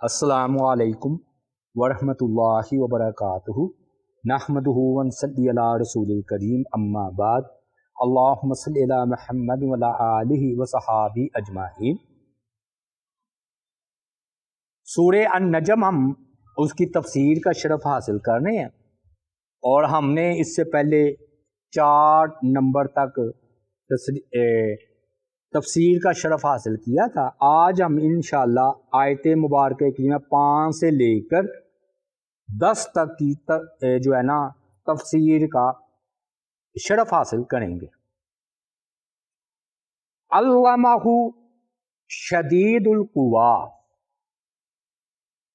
السلام علیکم ورحمۃ اللہ وبرکاتہ نحمدہ ونصلی علی رسول الکریم اما بعد اللہم صلی علی محمد وعلی آلہ وصحابہ اجمعین۔ سورہ النجم ہم اس کی تفسیر کا شرف حاصل کر رہے ہیں اور ہم نے اس سے پہلے 4 نمبر تک تفسیر کا شرف حاصل کیا تھا۔ آج ہم انشاءاللہ آیت مبارکہ کریمہ 5 سے لے کر 10 تک کی جو ہے نا تفسیر کا شرف حاصل کریں گے۔ علمہ شدید القوا،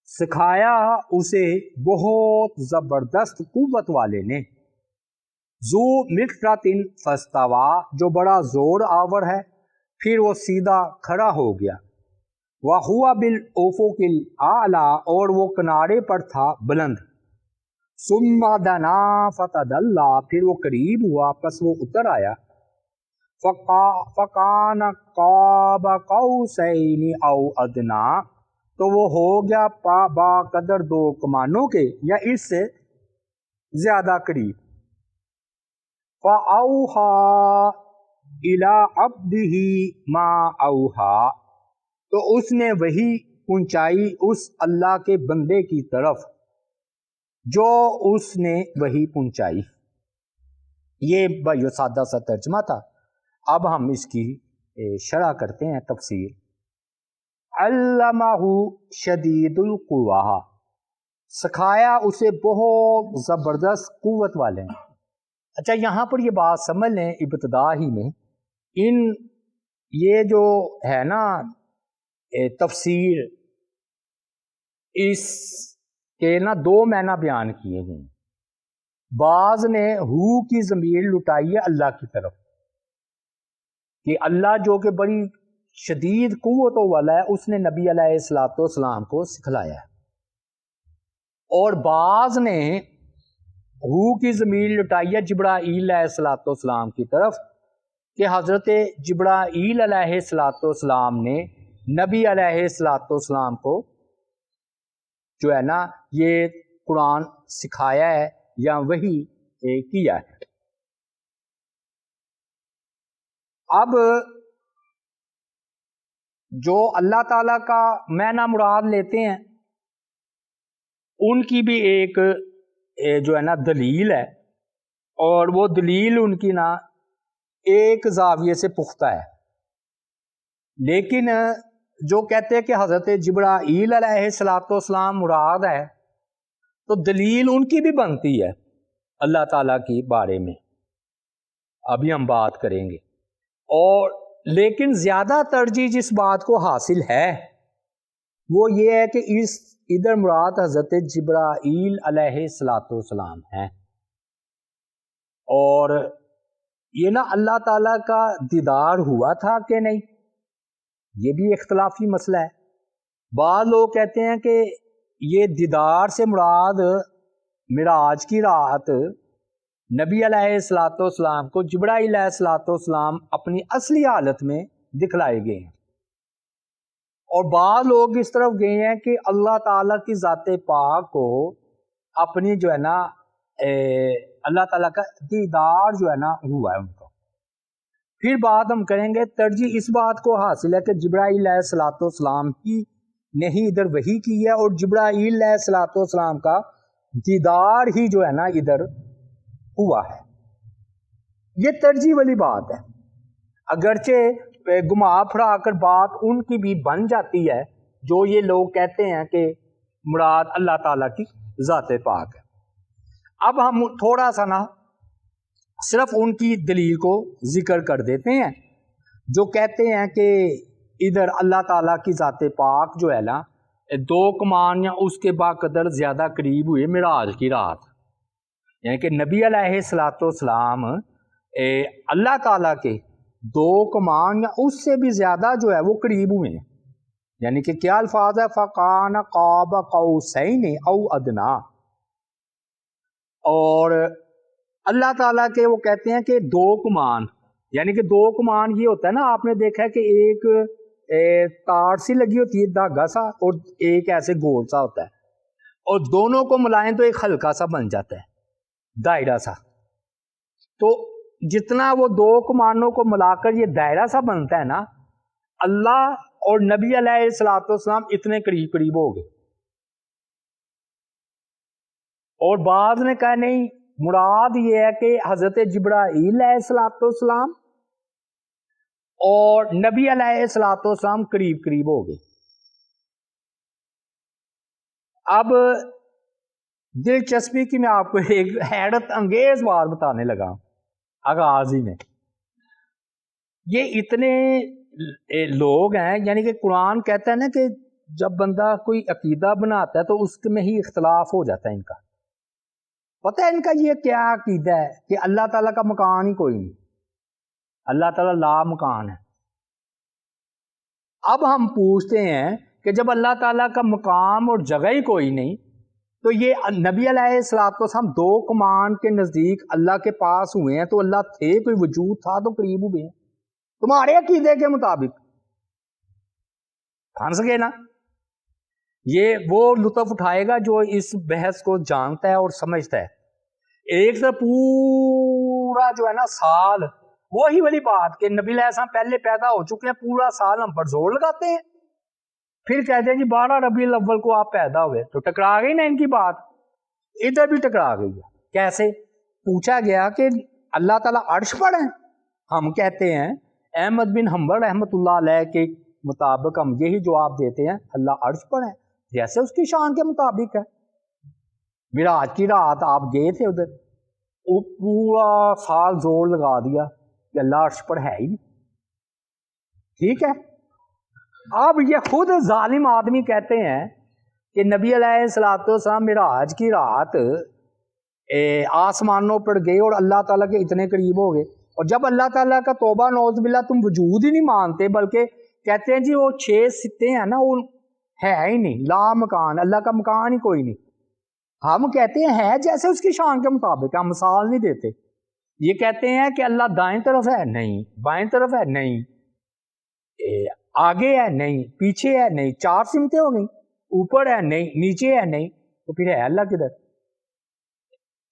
سکھایا اسے بہت زبردست قوت والے نے، ذو مرۃ فاستویٰ، جو بڑا زور آور ہے پھر وہ سیدھا کھڑا ہو گیا، وَهُوَ بِالْأُفُقِ الْأَعْلَىٰ، اور وہ کنارے پر تھا بلند، ثُمَّ دَنَا فَتَدَلَّىٰ، پھر وہ قریب ہوا پس وہ اتر آیا، فَكَانَ قَابَ قَوْسَيْنِ أَوْ أَدْنَىٰ، تو وہ ہو گیا با قدر 2 کمانوں کے یا اس سے زیادہ قریب۔ فَأَوْحَىٰ إِلَىٰ عَبْدِهِ مَا أَوْحَىٰ، تو اس نے وہی پہنچائی اس اللہ کے بندے کی طرف جو اس نے وہی پہنچائی۔ یہ بھائیو سادہ سا ترجمہ تھا، اب ہم اس کی شرح کرتے ہیں تفسیر۔ علمہ شدید القوا، سکھایا اسے بہت زبردست قوت والے ہیں۔ اچھا یہاں پر یہ بات سمجھ لیں ابتدا ہی میں، یہ جو ہے نا تفسیر، اس کے نا 2 معنی بیان کیے گئے ہیں۔ بعض نے ہو کی ضمیر لٹائی ہے اللہ کی طرف کہ اللہ جو کہ بڑی شدید قوتوں والا ہے، اس نے نبی علیہ الصلوۃ والسلام کو سکھلایا ہے، اور بعض نے ہو کی ضمیر لٹائی ہے جبرائیل علیہ الصلوۃ والسلام کی طرف کہ حضرت جبرائیل علیہ الصلوۃ والسلام نے نبی علیہ الصلوۃ والسلام کو جو ہے نا یہ قرآن سکھایا ہے یا وہی کیا ہے۔ اب جو اللہ تعالیٰ کا معنی مراد لیتے ہیں ان کی بھی ایک جو ہے نا دلیل ہے، اور وہ دلیل ان کی نا ایک زاویے سے پختہ ہے، لیکن جو کہتے ہیں کہ حضرت جبرائیل علیہ الصلوۃ والسلام مراد ہے تو دلیل ان کی بھی بنتی ہے اللہ تعالیٰ کی بارے میں، ابھی ہم بات کریں گے۔ اور لیکن زیادہ ترجیح جس بات کو حاصل ہے وہ یہ ہے کہ ادھر مراد حضرت جبرائیل علیہ الصلوۃ والسلام ہیں، اور یہ نا اللہ تعالیٰ کا دیدار ہوا تھا کہ نہیں، یہ بھی اختلافی مسئلہ ہے۔ بعض لوگ کہتے ہیں کہ یہ دیدار سے مراد معراج کی رات نبی علیہ الصلوۃ والسلام کو جبرائیل علیہ الصلوۃ والسلام اپنی اصلی حالت میں دکھلائے گئے ہیں، اور بعض لوگ اس طرف گئے ہیں کہ اللہ تعالیٰ کی ذات پاک کو اپنی جو ہے نا اللہ تعالیٰ کا دیدار جو ہے نا ہوا ہے ان کو۔ پھر بات ہم کریں گے، ترجیح اس بات کو حاصل ہے کہ جبرائیل علیہ الصلوۃ والسلام کی نے ہی ادھر وحی کی ہے، اور جبرائیل علیہ الصلوۃ والسلام کا دیدار ہی جو ہے نا ادھر ہوا ہے۔ یہ ترجیح والی بات ہے، اگرچہ گما پھرا کر بات ان کی بھی بن جاتی ہے جو یہ لوگ کہتے ہیں کہ مراد اللہ تعالیٰ کی ذات پاک ہے۔ اب ہم تھوڑا سا نا صرف ان کی دلیل کو ذکر کر دیتے ہیں جو کہتے ہیں کہ ادھر اللہ تعالیٰ کی ذات پاک جو ہے نا 2 کمان یا اس کے باقدر زیادہ قریب ہوئے معراج کی رات، یعنی کہ نبی علیہ الصلوۃ والسلام اللہ تعالیٰ کے 2 کمان یا اس سے بھی زیادہ جو ہے وہ قریب ہوئے ہیں، یعنی کہ کیا الفاظ ہے، فَكَانَ قَابَ قَوْسَيْنِ أَوْ أَدْنَىٰ، اور اللہ تعالیٰ کے وہ کہتے ہیں کہ 2 کمان، یعنی کہ 2 کمان یہ ہوتا ہے نا، آپ نے دیکھا ہے کہ ایک تار سی لگی ہوتی ہے، دھاگا سا، اور ایک ایسے گول سا ہوتا ہے، اور دونوں کو ملائیں تو ایک ہلکا سا بن جاتا ہے، دائرہ سا. تو جتنا وہ دو کمانوں کو ملا کر یہ دائرہ سا بنتا ہے نا، اللہ اور نبی علیہ الصلوۃ والسلام اتنے قریب قریب ہو گئے. اور بعض نے کہا نہیں، مراد یہ ہے کہ حضرت جبرائیل علیہ الصلوۃ والسلام اور نبی علیہ الصلوۃ والسلام قریب قریب ہو گئے. اب دلچسپی کی میں آپ کو ایک حیرت انگیز بات بتانے لگا آغاز ہی میں. یہ اتنے لوگ ہیں، یعنی کہ قرآن کہتا ہے نا کہ جب بندہ کوئی عقیدہ بناتا ہے تو اس میں ہی اختلاف ہو جاتا ہے. ان کا پتہ ہے ان کا یہ کیا عقیدہ ہے کہ اللہ تعالیٰ کا مکان ہی کوئی نہیں، اللہ تعالیٰ لا مکان ہے. اب ہم پوچھتے ہیں کہ جب اللہ تعالیٰ کا مقام اور جگہ ہی کوئی نہیں، تو یہ نبی علیہ الصلوۃ والسلام دو کمان کے نزدیک اللہ کے پاس ہوئے ہیں، تو اللہ تھے، کوئی وجود تھا تو قریب ہوئے ہیں تمہارے عقیدے کے مطابق. پھنس گئے نا. یہ وہ لطف اٹھائے گا جو اس بحث کو جانتا ہے اور سمجھتا ہے. ایک تو پورا جو ہے نا سال، وہی والی بات کہ نبی علیہ السلام پہلے پیدا ہو چکے ہیں، پورا سال ہم پر زور لگاتے ہیں، پھر کہتے ہیں جی 12 ربیع الاول کو آپ پیدا ہوئے. تو ٹکرا گئی نا ان کی بات، ادھر بھی ٹکرا گئی ہے. کیسے؟ پوچھا گیا کہ اللہ تعالیٰ عرش پر ہیں. ہم کہتے ہیں احمد بن حنبل رحمۃ اللہ علیہ کے مطابق ہم یہی جواب دیتے ہیں، اللہ عرش پر ہے جیسے اس کی شان کے مطابق ہے. معراج کی رات آپ گئے تھے ادھر، وہ پورا سال زور لگا دیا کہ اللہ عرش پر ہے ہی نہیں. ٹھیک ہے. اب یہ خود ظالم آدمی کہتے ہیں کہ نبی علیہ الصلوۃ والسلام معراج کی رات آسمانوں پر گئے اور اللہ تعالیٰ کے اتنے قریب ہو گئے. اور جب اللہ تعالیٰ کا توبہ نعوذ باللہ تم وجود ہی نہیں مانتے، بلکہ کہتے ہیں جی وہ 6 ستے ہیں نا، وہ ہے ہی نہیں، لا مکان، اللہ کا مکان ہی کوئی نہیں. ہم کہتے ہیں ہے جیسے اس کی شان کے مطابق، ہم مثال نہیں دیتے. یہ کہتے ہیں کہ اللہ دائیں طرف ہے، نہیں. بائیں طرف ہے، نہیں. آگے ہے، نہیں. پیچھے ہے، نہیں. 4 سمتیں ہو گئیں. اوپر ہے، نہیں. نیچے ہے، نہیں. تو پھر ہے اللہ کدھر؟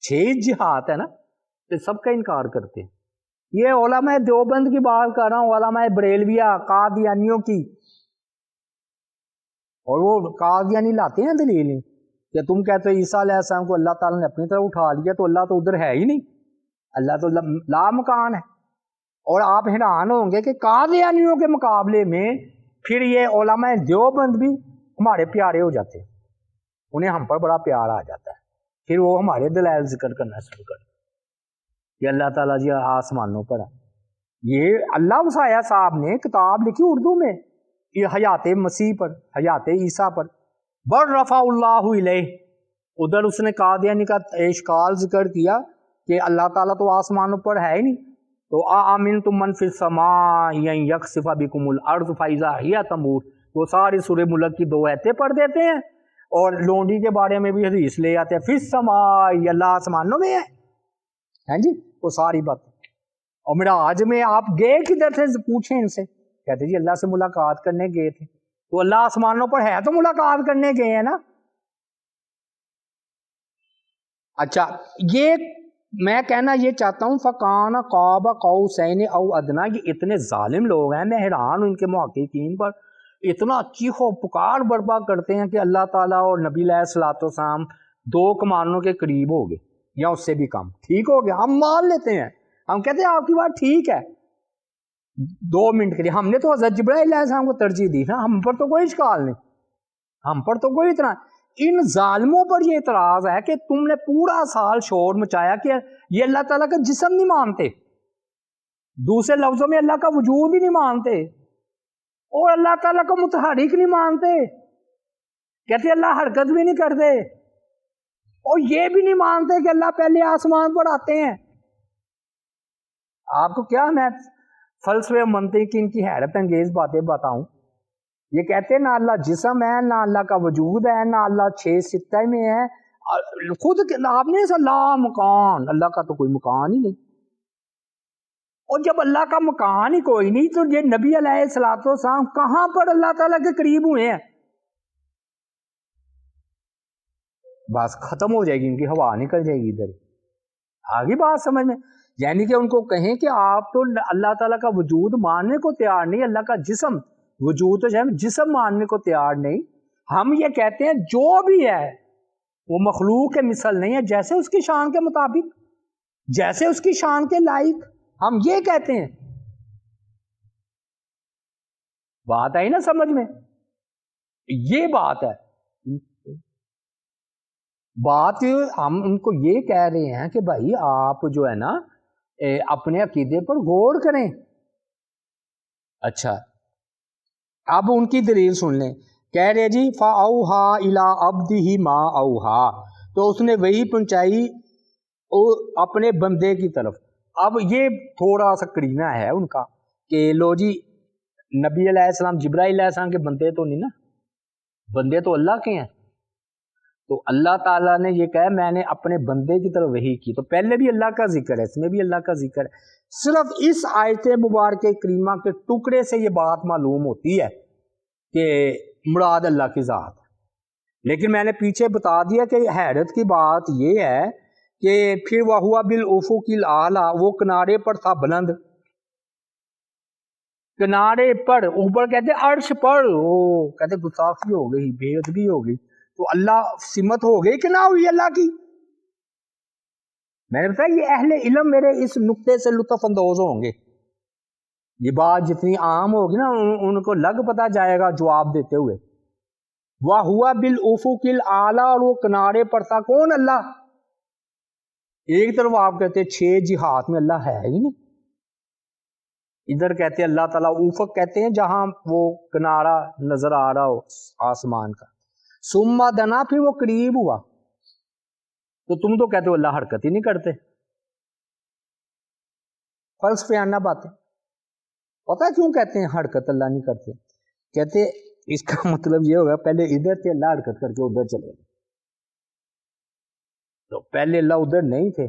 6 جہات ہے نا، تو سب کا انکار کرتے ہیں. یہ علماء دیوبند کی بات کر رہا ہوں، علماء بریلویہ قادیانیوں کی. اور وہ قادیانی لاتے ہیں دلیل کہ تم کہتے ہو عیسیٰ علیہ السلام کو اللہ تعالیٰ نے اپنی طرف اٹھا لیا، تو اللہ تو ادھر ہے ہی نہیں، اللہ تو لا مکان ہے. اور آپ حیران ہوں گے کہ قادیانیوں کے مقابلے میں پھر یہ علماء دیوبند بھی ہمارے پیارے ہو جاتے ہیں، انہیں ہم پر بڑا پیار آ جاتا ہے. پھر وہ ہمارے دلائل ذکر کرنا شروع کرتے کہ اللہ تعالیٰ جی آسمانوں پر ہے. یہ اللہ وسایہ صاحب نے کتاب لکھی اردو میں، یہ حیات مسیح پر، حیات عیسیٰ پر. بر رفع اللہ علیہ، ادھر اس نے قادیانی کا اشکال ذکر کیا کہ اللہ تعالیٰ تو آسمانوں پر ہے ہی نہیں. تو آمنتم من فی السماء ان یخسف بکم الارض فاذا ہی تمور، وہ ساری سورہ ملک کی 2 آیتیں پڑھ دیتے ہیں، اور لونڈی کے بارے میں بھی حدیث لے آتے ہیں، فی السماء، اللہ آسمانوں میں ہے جی، وہ ساری بات. اور معراج میں آپ گئے کدھر تھے؟ پوچھیں ان سے. کہتے جی اللہ سے ملاقات کرنے گئے تھے. تو اللہ آسمانوں پر ہے تو ملاقات کرنے گئے ہیں نا. اچھا، یہ میں کہنا یہ چاہتا ہوں فکان قاب قوسین او ادنا، یہ اتنے ظالم لوگ ہیں، میں حیران ہوں ان کے محققین پر. اتنا چیخ و پکار برپا کرتے ہیں کہ اللہ تعالیٰ اور نبی علیہ الصلوۃ والسلام 2 کمانوں کے قریب ہو گئے یا اس سے بھی کم. ٹھیک ہو گیا، ہم مان لیتے ہیں، ہم کہتے ہیں آپ کی بات ٹھیک ہے 2 منٹ کے لیے. ہم نے تو حضرت جبرائیل علیہ السلام کو ترجیح دی نا، ہم پر تو کوئی اشکال نہیں، ہم پر تو کوئی اتنا. ان ظالموں پر یہ اعتراض ہے کہ تم نے پورا سال شور مچایا کہ یہ اللہ تعالیٰ کا جسم نہیں مانتے، دوسرے لفظوں میں اللہ کا وجود ہی نہیں مانتے، اور اللہ تعالیٰ کو متحرک نہیں مانتے، کہتے اللہ حرکت بھی نہیں کرتے، اور یہ بھی نہیں مانتے کہ اللہ پہلے آسمان پر آتے ہیں. آپ کو کیا میں فلسفے منطق کی ان کی حیرت انگیز باتیں بتاؤں. یہ کہتے ہیں نہ اللہ جسم ہے، نہ اللہ کا وجود ہے، نہ اللہ 6 سطح میں ہے. خود آپ نے لا مکان، اللہ کا تو کوئی مکان ہی نہیں. اور جب اللہ کا مکان ہی کوئی نہیں تو یہ نبی علیہ الصلوۃ والسلام کہاں پر اللہ تعالیٰ کے قریب ہوئے ہیں؟ بس ختم ہو جائے گی، ان کی ہوا نکل جائے گی ادھر. آگے بات سمجھ میں؟ یعنی کہ ان کو کہیں کہ آپ تو اللہ تعالیٰ کا وجود ماننے کو تیار نہیں، اللہ کا جسم وجود تو ہے، جسم ماننے کو تیار نہیں. ہم یہ کہتے ہیں جو بھی ہے وہ مخلوق کے مثل نہیں ہے، جیسے اس کی شان کے مطابق، جیسے اس کی شان کے لائق، ہم یہ کہتے ہیں. بات آئی نا سمجھ میں؟ یہ بات ہے. بات ہم ان کو یہ کہہ رہے ہیں کہ بھائی آپ جو ہے نا اپنے عقیدے پر غور کریں. اچھا اب ان کی دلیل سن لیں. کہہ رہے جی فَأَوْحَا إِلَىٰ عَبْدِهِ مَا أَوْحَا، تو اس نے وہی پہنچائی اپنے بندے کی طرف. اب یہ تھوڑا سا کرینہ ہے ان کا کہ لو جی نبی علیہ السلام جبرائیل علیہ السلام کے بندے تو نہیں نا، بندے تو اللہ کے ہیں. تو اللہ تعالیٰ نے یہ کہا میں نے اپنے بندے کی طرف وحی کی، تو پہلے بھی اللہ کا ذکر ہے، اس میں بھی اللہ کا ذکر ہے. صرف اس آیت مبارکہ کریمہ کے ٹکڑے سے یہ بات معلوم ہوتی ہے کہ مراد اللہ کی ذات ہے. لیکن میں نے پیچھے بتا دیا کہ حیرت کی بات یہ ہے کہ پھر وَهُوَ بِالْأُفُقِ الْأَعْلَىٰ، وہ کنارے پر تھا بلند، کنارے پر، اوپر کہتے عرش پر. کہتے گستاخی ہو گئی، بے ادبی ہو گئی. تو اللہ سمت ہو گئی کہ نہ ہوئی اللہ کی؟ میں نے بتایا یہ اہل علم میرے اس نقطے سے لطف اندوز ہوں گے. یہ بات جتنی عام ہوگی نا ان کو لگ پتا جائے گا جواب دیتے ہوئے. وَهُوَ بِالْأُفُقِ الْأَعْلَىٰ، اور وہ کنارے پر تھا. کون؟ اللہ. ایک طرف آپ کہتے ہیں 6 جہات میں اللہ ہے ہی نہیں، ادھر کہتے ہیں اللہ تعالیٰ افق کہتے ہیں جہاں وہ کنارہ نظر آ رہا ہو آسمان کا. ثم دنا، پھر وہ قریب ہوا. تو تم تو کہتے ہو اللہ حرکت ہی نہیں کرتے. فلسفیانہ باتیں. پتہ کیوں کہتے ہیں حرکت اللہ نہیں کرتے؟ کہتے اس کا مطلب یہ ہوگا پہلے ادھر تھے، اللہ حرکت کر کے ادھر چلے گئے. تو پہلے اللہ ادھر نہیں تھے،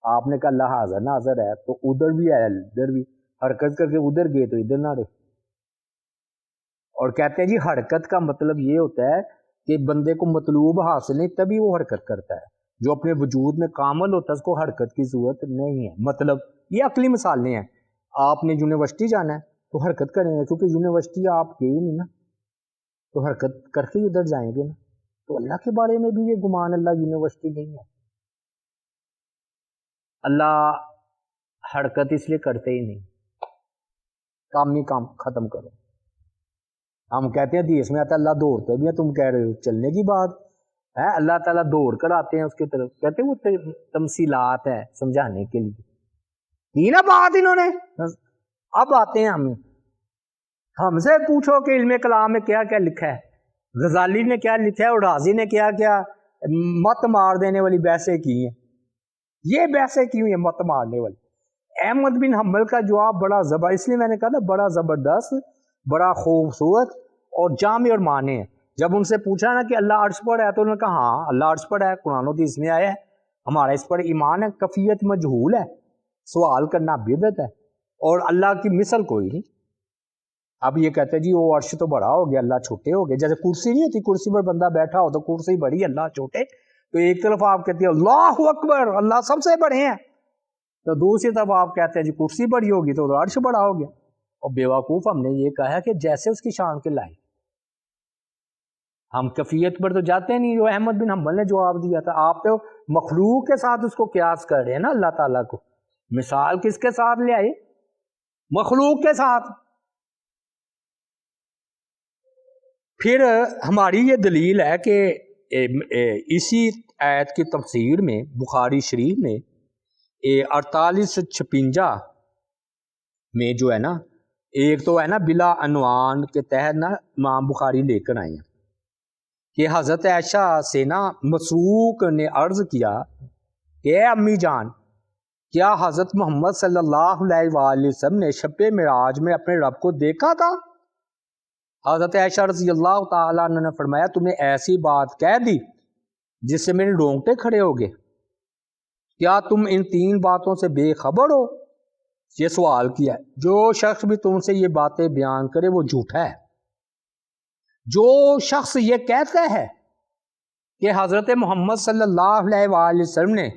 آپ نے کہا اللہ حاضر ناظر ہے، تو ادھر بھی ہے ادھر بھی، حرکت کر کے ادھر گئے تو ادھر نہ رہے. اور کہتے ہیں جی حرکت کا مطلب یہ ہوتا ہے کہ بندے کو مطلوب حاصل نہیں تبھی وہ حرکت کرتا ہے. جو اپنے وجود میں کامل ہوتا ہے اس کو حرکت کی ضرورت نہیں ہے. مطلب یہ عقلی مثالیں ہیں. آپ نے یونیورسٹی جانا ہے تو حرکت کریں گے، کیونکہ یونیورسٹی آپ گئے ہی نہیں نا، تو حرکت کر کے ادھر جائیں گے نا. تو اللہ کے بارے میں بھی یہ گمان اللہ یونیورسٹی نہیں ہے. اللہ حرکت اس لیے کرتے ہی نہیں، کام ہی کام ختم کرو. ہم کہتے ہیں حدیث میں آتا ہے اللہ دوڑتے بھی ہیں، تم کہہ رہے ہو چلنے کی بات ہے. اللہ تعالیٰ دوڑ کر آتے ہیں اس کی طرف، کہتے ہیں وہ تمثیلات ہے سمجھانے کے لیے کی نا بات انہوں نے. اب آتے ہیں ہم سے پوچھو کہ علم کلام میں کیا کیا لکھا ہے، غزالی نے کیا لکھا ہے اور رازی نے کیا کیا مت مار دینے والی بحثیں کی ہیں. یہ بحثیں کی ہوئی ہیں مت مارنے والی. احمد بن حنبل کا جواب بڑا اس لیے میں نے کہا نا بڑا زبردست، بڑا خوبصورت اور جامع اور معنی ہے. جب ان سے پوچھا نا کہ اللہ عرش پر ہے تو انہوں نے کہا ہاں اللہ عرش پر ہے، قرآن و حدیث میں آیا ہے، ہمارا اس پر ایمان ہے. کفیت مجہول ہے، سوال کرنا بدعت ہے، اور اللہ کی مثل کوئی نہیں. اب یہ کہتے ہیں جی وہ عرش تو بڑا ہو گیا، اللہ چھوٹے ہو گئے. جیسے کرسی نہیں ہوتی، کرسی پر بندہ بیٹھا ہو تو کرسی بڑی اللہ چھوٹے. تو ایک طرف آپ کہتے ہیں اللہ اکبر اللہ سب سے بڑے ہیں، تو دوسری طرف آپ کہتے ہیں جی کرسی بڑی ہوگی تو عرش بڑا ہو گیا. اور بیوقوف ہم نے یہ کہا کہ جیسے اس کی شان کے لائق. ہم کفیت پر تو جاتے نہیں. جو احمد بن حنبل نے جواب دیا تھا، آپ تو مخلوق کے ساتھ اس کو قیاس کر رہے ہیں نا. اللہ تعالیٰ کو مثال کس کے ساتھ لے آئے؟ مخلوق کے ساتھ. پھر ہماری یہ دلیل ہے کہ اسی آیت کی تفسیر میں بخاری شریف میں 4856 میں جو ہے نا، ایک تو ہے نا بلا عنوان کے تحت نا امام بخاری لے کر آئے ہیں کہ حضرت عائشہ سے نا مسروق نے عرض کیا کہ اے امی جان، کیا حضرت محمد صلی اللہ علیہ وآلہ وسلم نے شب معراج میں اپنے رب کو دیکھا تھا؟ حضرت عائشہ رضی اللہ تعالیٰ عنہ نے فرمایا تم نے ایسی بات کہہ دی جس سے میرے رونگٹے کھڑے ہو گئے. کیا تم ان 3 باتوں سے بے خبر ہو؟ یہ سوال کیا ہے، جو شخص بھی تم سے یہ باتیں بیان کرے وہ جھوٹا ہے۔ جو شخص یہ کہتا ہے کہ حضرت محمد صلی اللہ علیہ وآلہ وسلم نے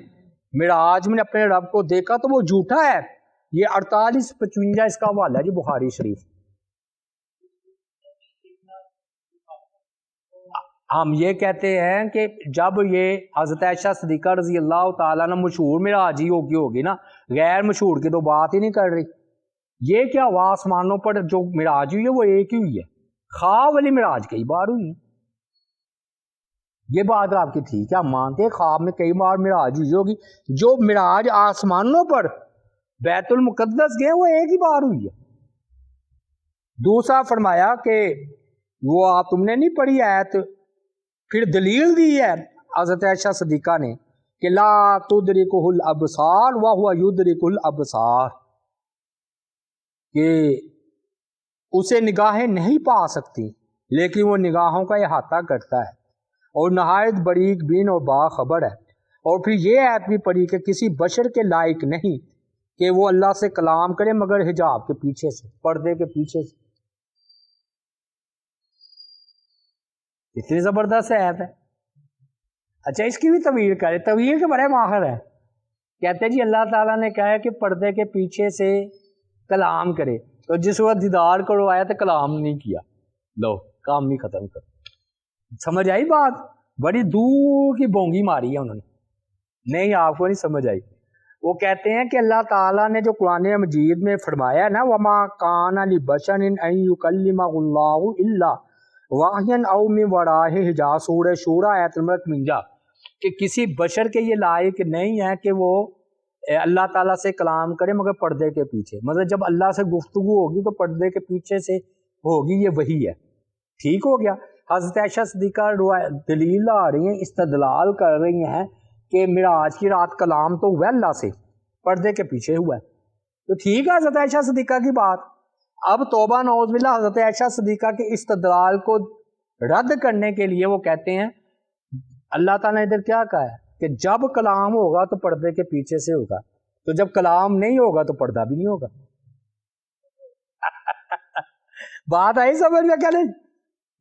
معراج میں اپنے رب کو دیکھا تو وہ جھوٹا ہے۔ یہ 4855 اس کا حوالہ ہے جی بخاری شریف۔ ہم یہ کہتے ہیں کہ جب یہ حضرت عائشہ صدیقہ رضی اللہ تعالیٰ عنہ مشہور معراج ہی ہوگی نا، غیر مشہور کی تو بات ہی نہیں کر رہی۔ یہ کیا ہوا، آسمانوں پر جو معراج ہوئی ہے وہ ایک ہی ہوئی ہے، خواب والی معراج کئی بار ہوئی ہے۔ یہ بات آپ کی ٹھیک ہے، ہم مانتے ہیں خواب میں کئی بار معراج ہوئی ہوگی، جو معراج آسمانوں پر بیت المقدس گئے وہ ایک ہی بار ہوئی ہے۔ دوسرا فرمایا کہ وہ آپ تم نے نہیں پڑھی آیت، پھر دلیل دی ہے حضرت عائشہ صدیقہ نے کہ لا تدرکہ الابصار وہو یدرک الابصار، کہ اسے نگاہیں نہیں پا سکتی لیکن وہ نگاہوں کا احاطہ کرتا ہے اور نہایت باریک بین اور باخبر ہے۔ اور پھر یہ آیت بھی پڑھی کہ کسی بشر کے لائق نہیں کہ وہ اللہ سے کلام کرے مگر حجاب کے پیچھے سے، پردے کے پیچھے سے۔ اتنی زبردست آیت ہے۔ اچھا اس کی بھی طویل کرے، طویل کے بڑے ماہر ہے، کہتے ہیں جی اللہ تعالیٰ نے کہا ہے کہ پردے کے پیچھے سے کلام کرے، تو جس وقت دیدار کروایا تو کلام نہیں کیا، لو کام نہیں ختم کر۔ سمجھ آئی بات؟ بڑی دور کی بونگی ماری ہے انہوں نے، نہیں آپ کو نہیں سمجھ آئی۔ وہ کہتے ہیں کہ اللہ تعالیٰ نے جو قرآن مجید میں فرمایا ہے نا وَمَا كَانَ لِبَشَرٍ أَن يُكَلِّمَهُ اللَّهُ إِلَّا وَحْيًا أَوْ مِن وَرَاءِ حِجَابٍ، سورہ شورى آیت نمبر 51، کہ کسی بشر کے یہ لائق نہیں ہے کہ وہ اللہ تعالیٰ سے کلام کرے مگر پردے کے پیچھے، مطلب جب اللہ سے گفتگو ہوگی تو پردے کے پیچھے سے ہوگی، یہ وہی ہے۔ ٹھیک ہو گیا۔ حضرت عائشہ صدیقہ دلیل آ رہی ہیں، استدلال کر رہی ہیں کہ معراج کی رات کلام تو ہوا اللہ سے، پردے کے پیچھے ہوا ہے، تو ٹھیک ہے حضرت عائشہ صدیقہ کی بات۔ اب توبہ نعوذ باللہ حضرت عائشہ صدیقہ کے استدلال کو رد کرنے کے لیے وہ کہتے ہیں اللہ تعالیٰ نے ادھر کیا کہا ہے کہ جب کلام ہوگا تو پردے کے پیچھے سے ہوگا، تو جب کلام نہیں ہوگا تو پردہ بھی نہیں ہوگا۔ بات آئی سمجھ میں کیا نہیں؟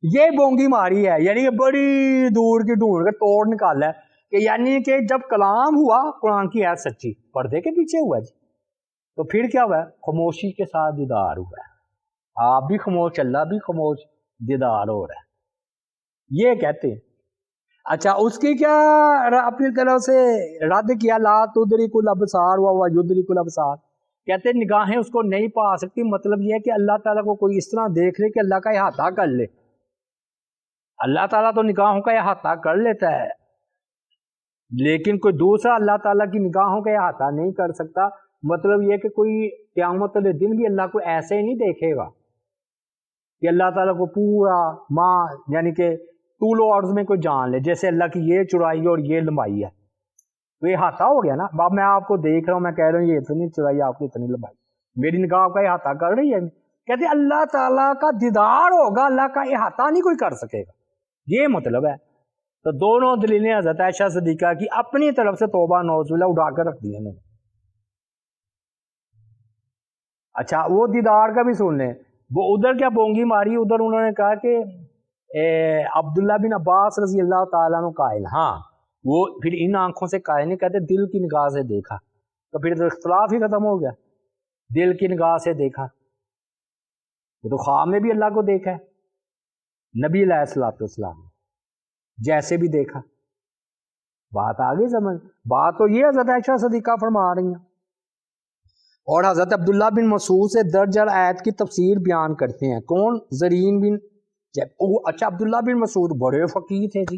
یہ بونگی ماری ہے، یعنی کہ بڑی دور کی ڈھونڈ کے توڑ نکالا ہے کہ یعنی کہ جب کلام ہوا قرآن کی آیت سچی، پردے کے پیچھے ہوا جی، تو پھر کیا ہوا ہے؟ خاموشی کے ساتھ دیدار ہوا ہے، آپ بھی خاموش، اللہ بھی خاموش، دیدار ہو رہا ہے، یہ کہتے ہیں۔ اچھا اس کی کیا اپنی طرف سے رد کیا، لا تدرک الابصار وہو یدرک الابصار، کہتے ہیں نگاہیں اس کو نہیں پا سکتی، مطلب یہ ہے کہ اللہ تعالیٰ کو کوئی اس طرح دیکھ لے کہ اللہ کا احاطہ کر لے۔ اللہ تعالیٰ تو نگاہوں کا احاطہ کر لیتا ہے لیکن کوئی دوسرا اللہ تعالیٰ کی نگاہوں کا احاطہ نہیں کر سکتا، مطلب یہ کہ کوئی قیامت والے دن بھی اللہ کو ایسے ہی نہیں دیکھے گا کہ اللہ تعالیٰ کو پورا ماں یعنی کہ طول و عرض میں کوئی جان لے، جیسے اللہ کی یہ چوڑائی اور یہ لمبائی ہے، تو یہ احاطہ ہو گیا نا۔ اب میں آپ کو دیکھ رہا ہوں، میں کہہ رہا ہوں یہ اتنی چوڑائی، آپ کو اتنی لمبائی، میری نگاہ کا احاطہ کر رہی ہے۔ کہتے اللہ تعالیٰ کا دیدار ہوگا، اللہ کا احاطہ نہیں کوئی کر سکے گا، یہ مطلب ہے۔ تو دونوں دلیلیں حضرت عائشہ صدیقہ کی اپنی طرف سے توبہ نعوذ باللہ اڑا کر رکھ دی انہوں نے۔ اچھا وہ دیدار کا بھی سن لیں، وہ ادھر کیا بونگی ماری، ادھر انہوں نے کہا کہ عبداللہ بن عباس رضی اللہ تعالیٰ عنہ قائل، ہاں وہ پھر ان آنکھوں سے قائل نہیں کہتے، دل کی نگاہ سے دیکھا، تو پھر تو اختلاف ہی ختم ہو گیا، دل کی نگاہ سے دیکھا، وہ تو خواب میں بھی اللہ کو دیکھا ہے نبی علیہ الصلوۃ والسلام جیسے بھی دیکھا۔ بات آگے سمجھ، بات تو یہ حضرت عائشہ صدیقہ فرما رہی ہیں، اور حضرت عبداللہ بن مسعود سے درج آیت کی تفسیر بیان کرتے ہیں۔ کون؟ زرین بن اچھا عبداللہ بن مسعود بڑے فقیہ تھے جی،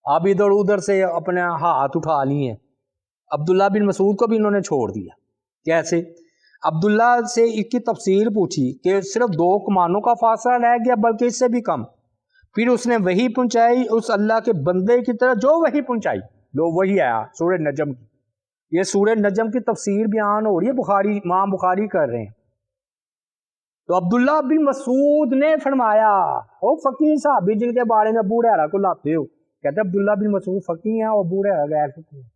اب ادھر ادھر سے اپنے ہاتھ اٹھا لیے ہیں، عبداللہ بن مسعود کو بھی انہوں نے چھوڑ دیا۔ کیسے؟ عبداللہ سے اس کی تفسیر پوچھی کہ صرف 2 کمانوں کا فاصلہ رہ گیا بلکہ اس سے بھی کم، پھر اس نے وحی پہنچائی اس اللہ کے بندے کی طرح جو وحی پہنچائی، لو وہی آیا سورہ نجم کی، یہ سورہ نجم کی تفسیر بیان ہو رہی ہے، بخاری امام بخاری کر رہے ہیں۔ تو عبداللہ بن مسعود نے فرمایا، او فقیہ صحابی جن کے بارے میں ابو ہریرہ کو لاتے ہو، کہتے عبداللہ بن مسعود فقیہ ہیں اور ابو ہریرہ غیر فقیہ ہیں،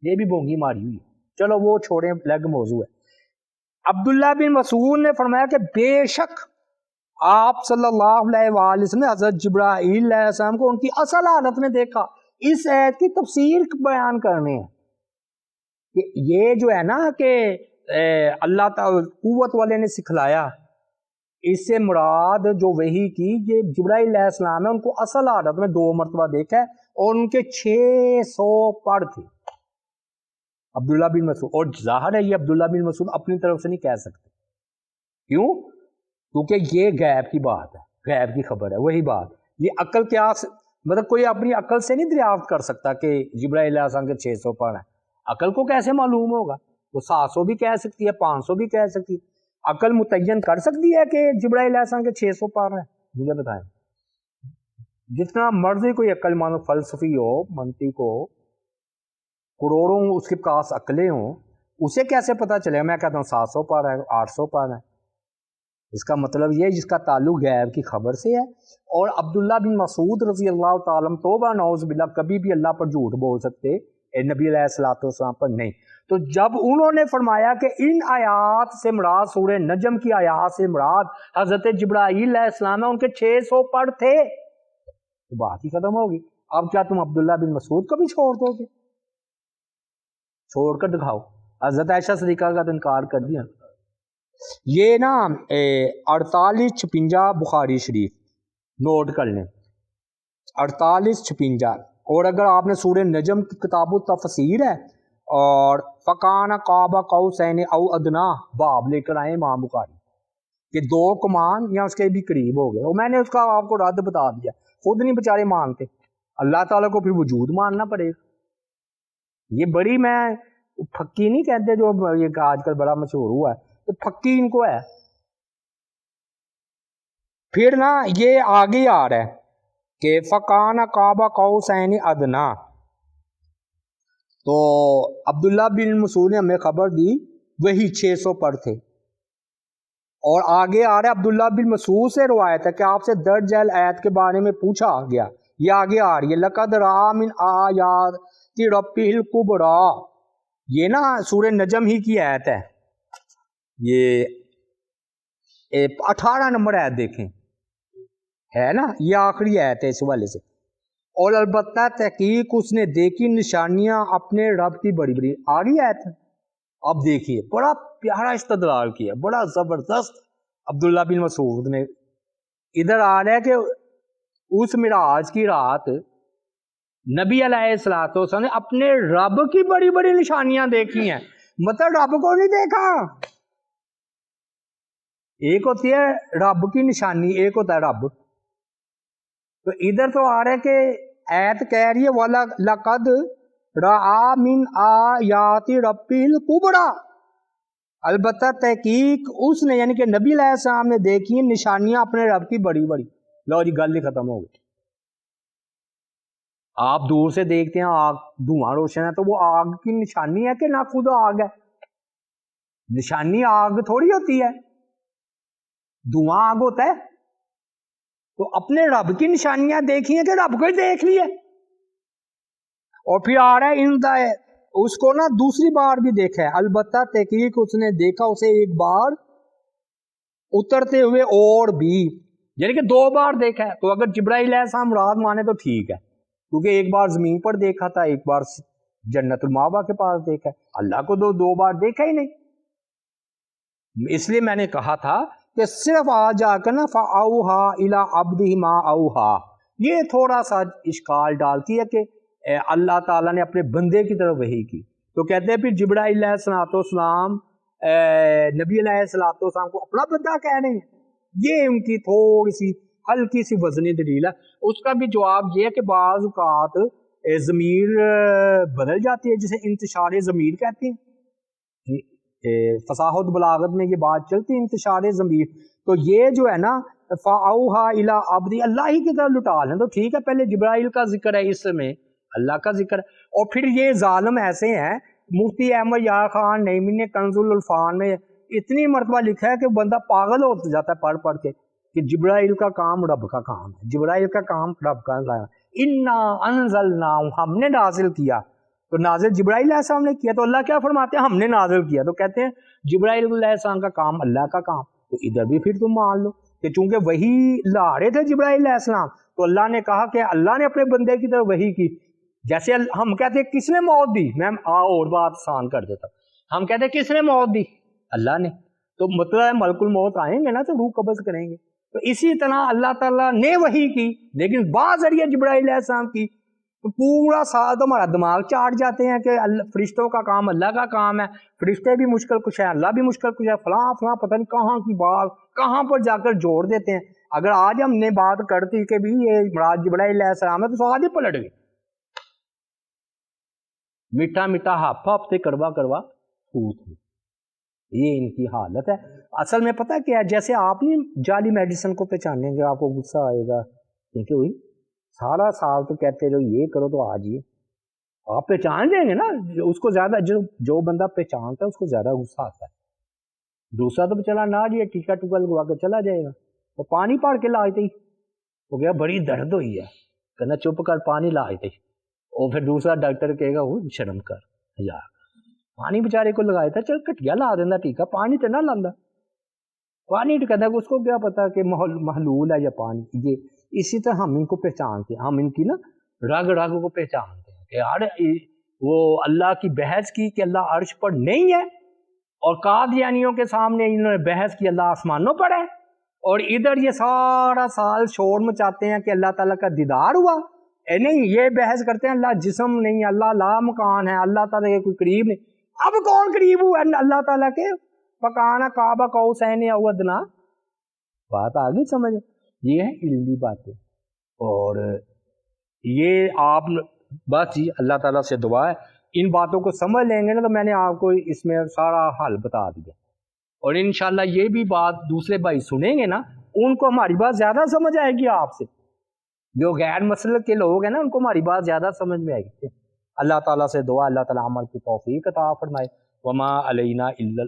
یہ بھی بونگی ماری ہوئی ہے۔ چلو وہ چھوڑیں، الگ موضوع ہے۔ عبداللہ بن مسعود نے فرمایا کہ بے شک آپ صلی اللہ علیہ وآلہ وسلم نے حضرت جبرائیل علیہ السلام کو ان کی اصل حالت میں دیکھا. اس آیت کی تفسیر بیان کرنے ہیں کہ یہ جو ہے نا کہ اللہ تعالی قوت والے نے سکھلایا، اس سے مراد جو وحی کی یہ جبرائیل علیہ السلام ہے، ان کو اصل حالت میں 2 مرتبہ دیکھا ہے اور ان کے 600 پر تھے عبداللہ بن مسعود. اور ظاہر ہے یہ عبداللہ بن مسعود اپنی طرف سے نہیں کہہ سکتے. کیوں؟ کیونکہ یہ غیب کی بات ہے، غیب کی خبر ہے. وہی بات یہ عقل کیا مطلب کوئی اپنی عقل سے نہیں دریافت کر سکتا کہ جبرائیل علیہ السلام کے 600 پر ہیں. عقل کو کیسے معلوم ہوگا؟ وہ 700 بھی کہہ سکتی ہے، 500 بھی کہہ سکتی ہے. عقل متعین کر سکتی ہے کہ جبرائیل علیہ السلام کے 600 پر ہیں؟ مجھے بتائیں. جتنا مرضی کوئی عقل مانو فلسفی ہو، منطق ہو، کروڑوں اس کے پاس عقلیں ہوں، اسے کیسے پتا چلے؟ میں کہتا ہوں 700 پر ہے، 800 پر ہے. اس کا مطلب یہ جس کا تعلق غیب کی خبر سے ہے. اور عبداللہ بن مسعود رضی اللہ تعالیٰ عنہ توبہ نعوذ باللہ کبھی بھی اللہ پر جھوٹ بول سکتے، نبی علیہ الصلوۃ والسلام پر نہیں. تو جب انہوں نے فرمایا کہ ان آیات سے مراد سورہ نجم کی آیات سے مراد حضرت جبرائیل علیہ السلام ہے، ان کے 600 پر تھے، تو بات ہی ختم ہوگی. اب کیا تم عبداللہ بن مسعود کو بھی چھوڑ دو گے؟ چھوڑ کر دکھاؤ. حضرت عائشہ صدیقہ کا تو انکار کر دیا. یہ نا 4856 بخاری شریف نوٹ کر لیں، 4856. اور اگر آپ نے سورہ نجم کی کتاب التفسیر ہے اور فکان قاب قوسین او ادنا باب لے کر آئے امام بخاری کہ 2 کمان یا اس کے بھی قریب ہو گئے. اور میں نے اس کا آپ کو رد بتا دیا، خود نہیں بیچارے مانتے. اللہ تعالیٰ کو پھر وجود ماننا پڑے گا. یہ بڑی میں پھکی نہیں کہتے جو یہ آج کل بڑا مشہور ہوا ہے، تو پھکی ان کو ہے. پھر نا یہ آگے آ رہا ہے کہ فکان قاب قوسین ادنا. تو عبداللہ بن مسعود نے ہمیں خبر دی وہی 600 پر تھے. اور آگے آ رہا ہے عبداللہ بن مسعود سے روایت ہے کہ آپ سے درج ذیل آیت کے بارے میں پوچھا گیا. یہ آگے آ رہی ہے لقد رأى من آیات ربہ الکبریٰ. یہ نا سورہ نجم ہی کی آیت ہے. یہ 18 نمبر آیت دیکھیں، ہے نا، یہ آخری آیت ہے اس حوالے سے. اور البتہ تحقیق اس نے دیکھی نشانیاں اپنے رب کی بڑی بڑی. آگے آیت ہے. اب دیکھیے بڑا پیارا استدلال کیا، بڑا زبردست عبداللہ بن مسعود نے. ادھر آ رہا ہے کہ اس معراج کی رات نبی علیہ الصلوۃ والسلام نے اپنے رب کی بڑی بڑی نشانیاں دیکھی ہیں. مطلب رب کو نہیں دیکھا. ایک ہوتی ہے رب کی نشانی، ایک ہوتا ہے رب. تو ادھر تو آ رہا ہے کہ آیت کہہ رہی ہے وَلَقَدْ رَأَى مِنْ آیَاتِ رَبِّهِ الْکُبریٰ. البتہ تحقیق اس نے یعنی کہ نبی علیہ السلام نے دیکھی نشانیاں اپنے رب کی بڑی بڑی. لو جی گل ہی ختم ہو گئی. آپ دور سے دیکھتے ہیں آگ دھواں روشن ہے، تو وہ آگ کی نشانی ہے کہ نہ خود آگ ہے؟ نشانی آگ تھوڑی ہوتی ہے، دھواں آگ ہوتا ہے. تو اپنے رب کی نشانیاں دیکھی ہیں کہ رب کو ہی دیکھ لیے. اور پھر آ رہا ہے اس کو نا دوسری بار بھی دیکھا ہے. البتہ تحقیق اس نے دیکھا اسے ایک بار اترتے ہوئے اور بھی، یعنی کہ 2 بار دیکھا ہے. تو اگر جبرائیل علیہ السلام مراد مانے تو ٹھیک ہے، کیونکہ ایک بار زمین پر دیکھا تھا، ایک بار جنت المأویٰ کے پاس دیکھا ہے. اللہ کو 2 بار دیکھا ہی نہیں. اس لیے میں نے کہا تھا کہ صرف آ جا کر نا فَأَوْحَىٰ إِلَىٰ عَبْدِهِ مَا أَوْحَىٰ یہ تھوڑا سا اشکال ڈالتی ہے کہ اللہ تعالیٰ نے اپنے بندے کی طرف وحی کی. تو کہتے ہیں پھر جبرائیل علیہ السلام نبی علیہ السلام کو اپنا بندہ کہہ رہے ہیں. یہ ان کی تھوڑی سی ہلکی سی وزنی دلیل ہے. اس کا بھی جواب یہ ہے کہ بعض اوقات ضمیر بدل جاتی ہے، جسے انتشار ضمیر کہتے ہیں. فصاحت بلاغت میں یہ بات چلتی ہے انتشار ضمیر. تو یہ جو ہے نا فَأَوْحَىٰ إِلَىٰ عَبْدِهِ اللہ ہی کی طرف لٹا لیں تو ٹھیک ہے. پہلے جبرائیل کا ذکر ہے، اس میں اللہ کا ذکر ہے. اور پھر یہ ظالم ایسے ہیں، مفتی احمد یار خان نعیمی نے کنز العرفان میں اتنی مرتبہ لکھا ہے کہ بندہ پاگل ہو جاتا ہے پڑھ پڑھ کے کہ جبرائیل کا کام رب کا کام ہے، جبرائیل کا کام رب کا کام ہے. اِنَّا أَنزَلْنَاهُ ہم نے نازل کیا. تو نازل جبرائیل علیہ السلام نے کیا، تو اللہ کیا فرماتے ہیں ہم نے نازل کیا، تو کہتے ہیں جبرائیل علیہ السلام کا کام اللہ کا کام، تو ادھر بھی پھر تم مان لو کہ چونکہ وہی لا رہے تھے جبرائیل علیہ السلام، تو اللہ نے کہا کہ اللہ نے اپنے بندے کی طرف وحی کی. جیسے ہم کہتے ہیں کس نے موت دی، میں اور بات آسان کر دیتا ہوں، ہم کہتے ہیں کس نے موت دی، اللہ نے، تو مطلب ملک الموت آئیں گے نا تو روح قبض کریں گے. تو اسی طرح اللہ تعالیٰ نے وحی کی لیکن بعض ذریعہ جبرائیل علیہ السلام کی، تو پورا سال تو ہمارا دماغ چاٹ جاتے ہیں کہ فرشتوں کا کام اللہ کا کام ہے، فرشتے بھی مشکل کچھ ہے، اللہ بھی مشکل کچھ ہے، فلاں فلاں پتہ نہیں کہاں کی بات کہاں پر جا کر جوڑ دیتے ہیں. اگر آج ہم نے بات کرتی کہ بھی یہ مراد جبرائیل علیہ السلام ہے تو آج ہی پلٹ گئے. میٹھا میٹھا ہاپ ہاپ سے کڑوا کڑوا پھوٹ، یہ ان کی حالت ہے. اصل میں پتہ کیا ہے، جیسے آپ نہیں جعلی میڈیسن کو پہچانیں گے آپ کو غصہ آئے گا، کیونکہ وہی سارا سال تو کہتے رہو یہ کرو تو آج یہ آپ پہچان جائیں گے نا. اس کو زیادہ جو بندہ پہچانتا ہے اس کو زیادہ غصہ آتا ہے. دوسرا تو چلا نہ جی ٹیکا ٹوکا لگوا کے چلا جائے گا، تو پانی پاڑ کے لاتے ہی وہ گیا بڑی درد ہوئی ہے، کہنا چپ کر پانی لاتے ہی، اور پھر دوسرا ڈاکٹر کہے گا وہ شرم کر یار پانی بیچارے کو لگایا تھا، چل کٹیا لا دینا ٹیکا، پانی تو نہ لانا، پانی تو کہتا ہے اس کو کیا پتا کہ محلول ہے یا پانی. یہ اسی طرح ہم ان کو پہچانتے ہیں، ہم ان کی نا رگ رگ کو پہچانتے ہیں کہ یار وہ اللہ کی بحث کی کہ اللہ عرش پر نہیں ہے، اور قادیانیوں کے سامنے انہوں نے بحث کی اللہ آسمانوں پر ہے، اور ادھر یہ سارا سال شور مچاتے ہیں کہ اللہ تعالیٰ کا دیدار ہوا. نہیں، یہ بحث کرتے ہیں اللہ جسم نہیں، اللہ لا مکان ہے، اللہ تعالیٰ کے کوئی قریب نہیں. اب کون قریب ہوا اللہ تعالیٰ کے؟ پکانا کعبہ قوسین او ادنا. بات آ گئی سمجھ؟ یہ ہے علمی باتیں، اور یہ آپ بس جی اللہ تعالیٰ سے دعا ہے ان باتوں کو سمجھ لیں گے نا، تو میں نے آپ کو اس میں سارا حل بتا دیا. اور انشاءاللہ یہ بھی بات دوسرے بھائی سنیں گے نا، ان کو ہماری بات زیادہ سمجھ آئے گی آپ سے. جو غیر مسلک کے لوگ ہیں نا ان کو ہماری بات زیادہ سمجھ میں آئے گی. اللہ تعالیٰ سے دعا اللہ تعالیٰ عمل کی توفیق عطا فرمائے. وما علینا الا